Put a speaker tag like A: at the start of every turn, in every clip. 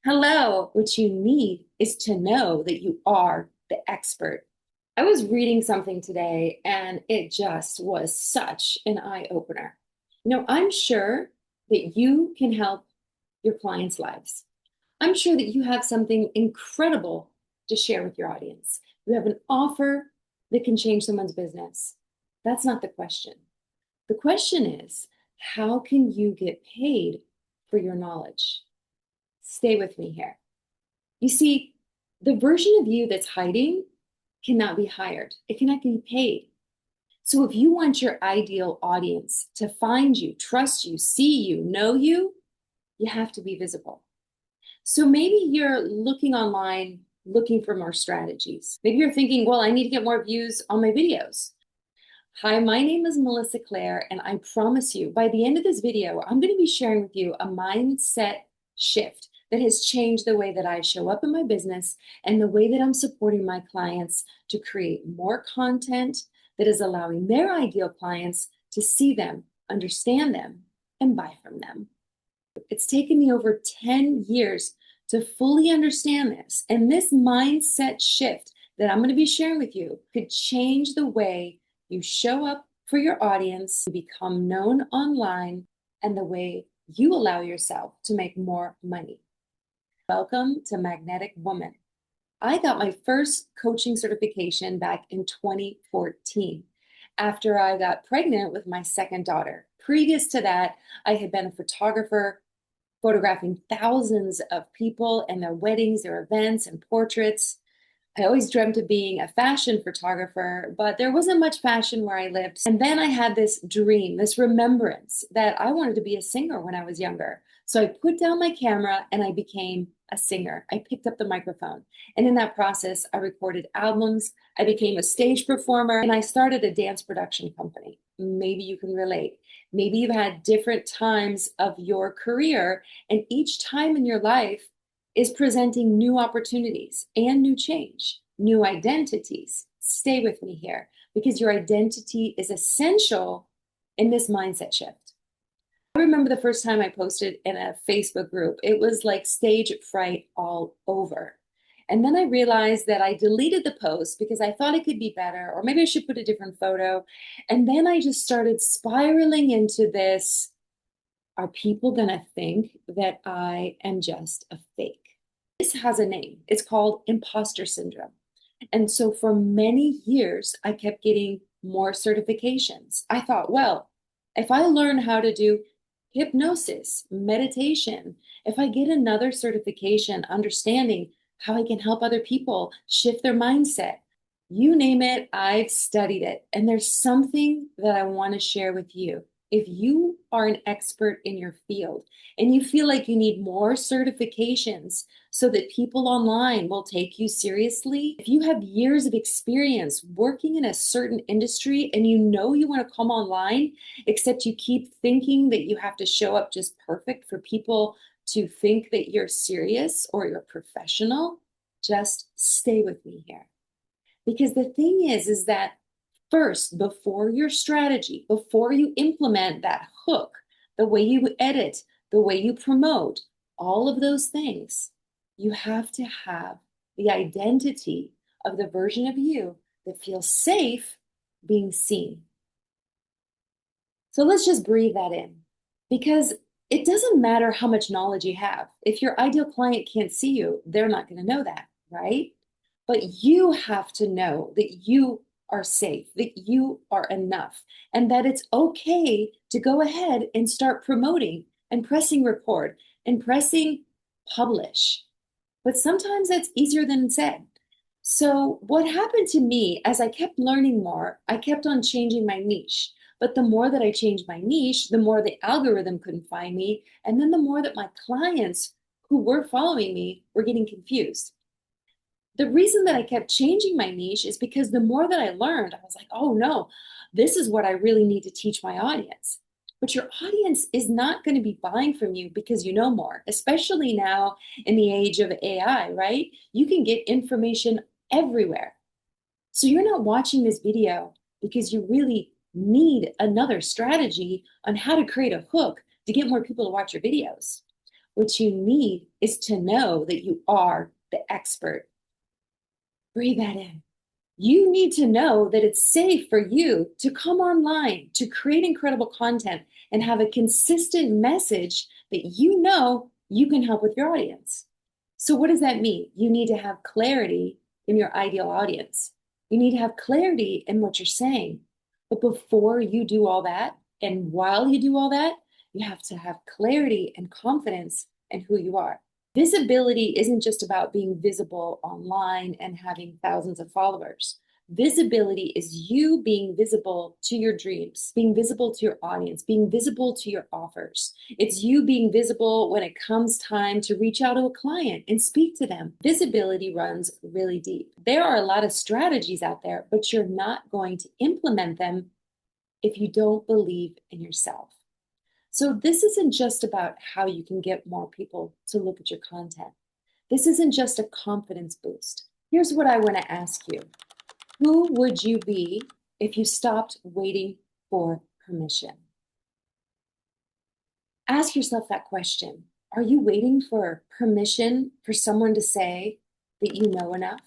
A: Hello, what you need is to know that you are the expert. I was reading something today and it just was such an eye opener. I'm sure that you can help your clients' lives. I'm sure that you have something incredible to share with your audience. You have an offer that can change someone's business. That's not the question. The question is, how can you get paid for your knowledge? Stay with me here. You see, the version of you that's hiding cannot be hired. It cannot be paid. So if you want your ideal audience to find you, trust you, see you, know you, you have to be visible. So maybe you're looking online, looking for more strategies. Maybe you're thinking, well, I need to get more views on my videos. Hi, my name is Melissa Claire, and I promise you, by the end of this video, I'm going to be sharing with you a mindset shift that has changed the way that I show up in my business and the way that I'm supporting my clients to create more content that is allowing their ideal clients to see them, understand them, and buy from them. It's taken me over 10 years to fully understand this, and this mindset shift that I'm going to be sharing with you could change the way you show up for your audience, to become known online, and the way you allow yourself to make more money. Welcome to Magnetic Woman. I got my first coaching certification back in 2014 after I got pregnant with my second daughter. Previous to that, I had been a photographer, photographing thousands of people and their weddings, their events, and portraits. I always dreamt of being a fashion photographer, but there wasn't much fashion where I lived. And then I had this dream, this remembrance that I wanted to be a singer when I was younger. So I put down my camera and I became a singer. I picked up the microphone. And in that process, I recorded albums. I became a stage performer and I started a dance production company. Maybe you can relate. Maybe you've had different times of your career, and each time in your life is presenting new opportunities and new change, new identities. Stay with me here because your identity is essential in this mindset shift. I remember the first time I posted in a Facebook group, it was like stage fright all over. And then I realized that I deleted the post because I thought it could be better, or maybe I should put a different photo. And then I just started spiraling into this. Are people going to think that I am just a fake? This has a name. It's called imposter syndrome. And so for many years, I kept getting more certifications. I thought, well, if I learn how to do hypnosis, meditation, if I get another certification, understanding how I can help other people shift their mindset, you name it, I've studied it. And there's something that I want to share with you. If you are an expert in your field and you feel like you need more certifications so that people online will take you seriously, if you have years of experience working in a certain industry and you know you want to come online, except you keep thinking that you have to show up just perfect for people to think that you're serious or you're professional, just stay with me here. Because the thing is that first, before your strategy, before you implement that hook, the way you edit, the way you promote, all of those things, you have to have the identity of the version of you that feels safe being seen. So let's just breathe that in, because it doesn't matter how much knowledge you have. If your ideal client can't see you, they're not going to know that, right? But you have to know that you are safe, that you are enough, and that it's okay to go ahead and start promoting and pressing record and pressing publish. But sometimes that's easier than said. So, what happened to me as I kept learning more, I kept on changing my niche. But the more that I changed my niche, the more the algorithm couldn't find me. And then the more that my clients who were following me were getting confused. The reason that I kept changing my niche is because the more that I learned, I was like, oh no, this is what I really need to teach my audience. But your audience is not going to be buying from you because you know more, especially now in the age of AI, right? You can get information everywhere. So you're not watching this video because you really need another strategy on how to create a hook to get more people to watch your videos. What you need is to know that you are the expert. Breathe that in. You need to know that it's safe for you to come online, to create incredible content and have a consistent message that you know you can help with your audience. So, what does that mean? You need to have clarity in your ideal audience. You need to have clarity in what you're saying. But before you do all that, and while you do all that, you have to have clarity and confidence in who you are. Visibility isn't just about being visible online and having thousands of followers. Visibility is you being visible to your dreams, being visible to your audience, being visible to your offers. It's you being visible when it comes time to reach out to a client and speak to them. Visibility runs really deep. There are a lot of strategies out there, but you're not going to implement them if you don't believe in yourself. So this isn't just about how you can get more people to look at your content. This isn't just a confidence boost. Here's what I want to ask you. Who would you be if you stopped waiting for permission? Ask yourself that question. Are you waiting for permission for someone to say that you know enough?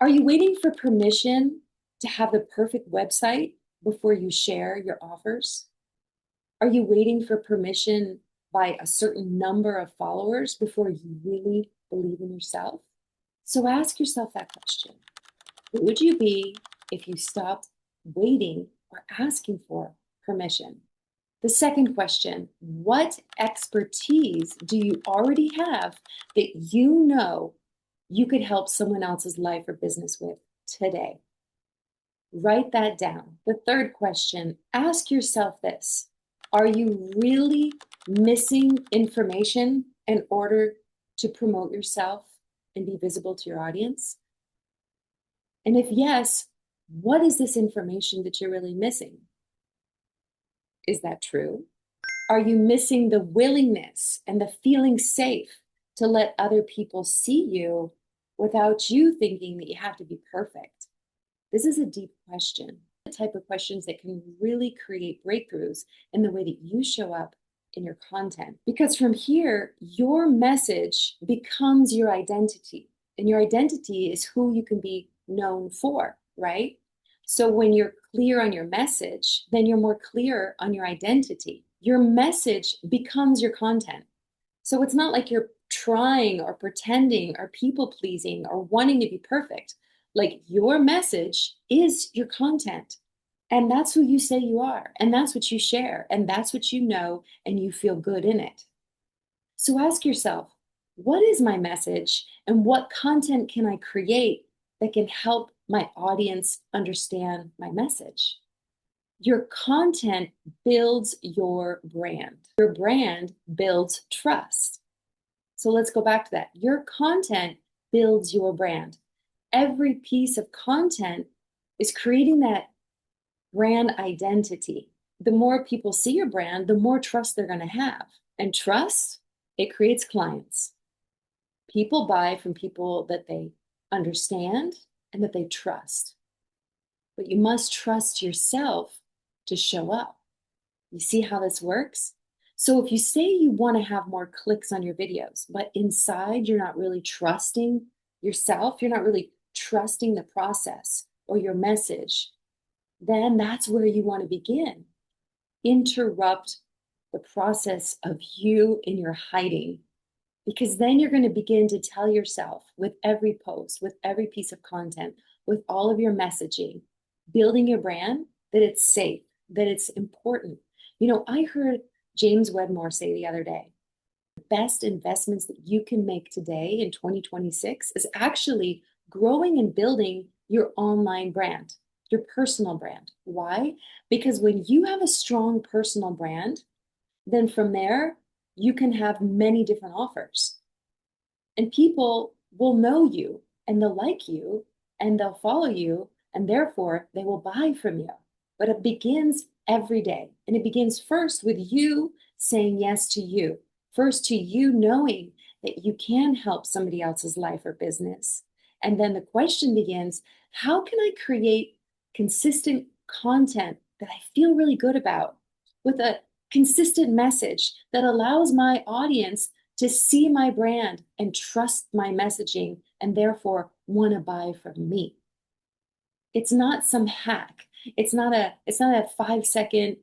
A: Are you waiting for permission to have the perfect website before you share your offers? Are you waiting for permission by a certain number of followers before you really believe in yourself? So ask yourself that question. Who would you be if you stopped waiting or asking for permission? The second question, what expertise do you already have that you know you could help someone else's life or business with today? Write that down. The third question, ask yourself this. Are you really missing information in order to promote yourself and be visible to your audience? And if yes, what is this information that you're really missing? Is that true? Are you missing the willingness and the feeling safe to let other people see you without you thinking that you have to be perfect? This is a deep question, the type of questions that can really create breakthroughs in the way that you show up in your content. Because from here, your message becomes your identity, and your identity is who you can be known for, right? So when you're clear on your message, then you're more clear on your identity. Your message becomes your content. So it's not like you're trying or pretending or people pleasing or wanting to be perfect. Like your message is your content. And that's who you say you are. And that's what you share. And that's what you know. And you feel good in it. So ask yourself, what is my message? And what content can I create that can help my audience understand my message? Your content builds your brand. Your brand builds trust. So let's go back to that. Your content builds your brand. Every piece of content is creating that brand identity. The more people see your brand, the more trust they're going to have. And trust, it creates clients. People buy from people that they understand and that they trust. But you must trust yourself to show up. You see how this works? So if you say you want to have more clicks on your videos, but inside you're not really trusting yourself, you're not really trusting the process or your message, then that's where you want to begin. Interrupt the process of you in your hiding, because then you're going to begin to tell yourself with every post, with every piece of content, with all of your messaging, building your brand, that it's safe, that it's important. You know, I heard James Wedmore say the other day, the best investments that you can make today in 2026 is actually growing and building your online brand, your personal brand. Why? Because when you have a strong personal brand, then from there, you can have many different offers. And people will know you and they'll like you and they'll follow you, and therefore they will buy from you. But it begins every day. And it begins first with you saying yes to you, first to you knowing that you can help somebody else's life or business. And then the question begins, how can I create consistent content that I feel really good about with a consistent message that allows my audience to see my brand and trust my messaging and therefore want to buy from me. It's not some hack. It's not a 5 second,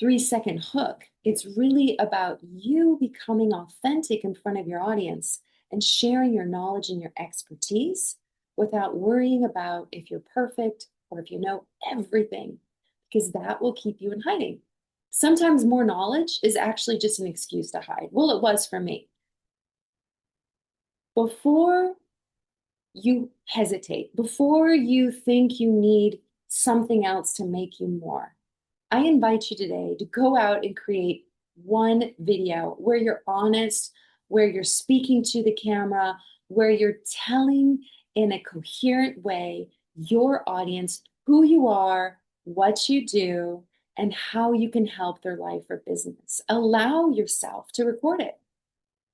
A: 3 second hook. It's really about you becoming authentic in front of your audience and sharing your knowledge and your expertise without worrying about if you're perfect or if you know everything, because that will keep you in hiding. Sometimes more knowledge is actually just an excuse to hide. Well, it was for me. Before you hesitate, before you think you need something else to make you more, I invite you today to go out and create one video where you're honest, where you're speaking to the camera, where you're telling in a coherent way your audience who you are, what you do, and how you can help their life or business. Allow yourself to record it.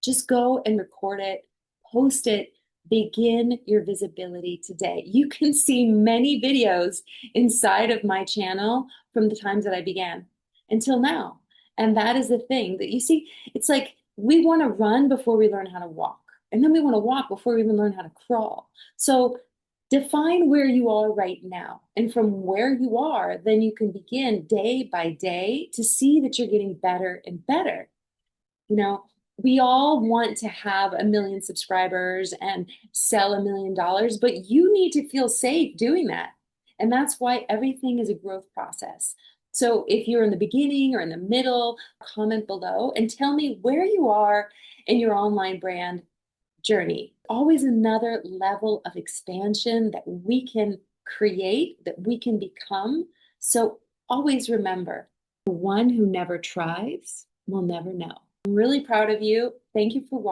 A: Just go and record it, post it, begin your visibility today. You can see many videos inside of my channel from the times that I began until now. And that is the thing that you see, it's like we want to run before we learn how to walk. And then we want to walk before we even learn how to crawl. So define where you are right now. And from where you are, then you can begin day by day to see that you're getting better and better. You know, we all want to have 1 million subscribers and sell $1 million, but you need to feel safe doing that. And that's why everything is a growth process. So if you're in the beginning or in the middle, comment below and tell me where you are in your online brand journey. Always another level of expansion that we can create, that we can become. So always remember, the one who never tries will never know. I'm really proud of you. Thank you for watching.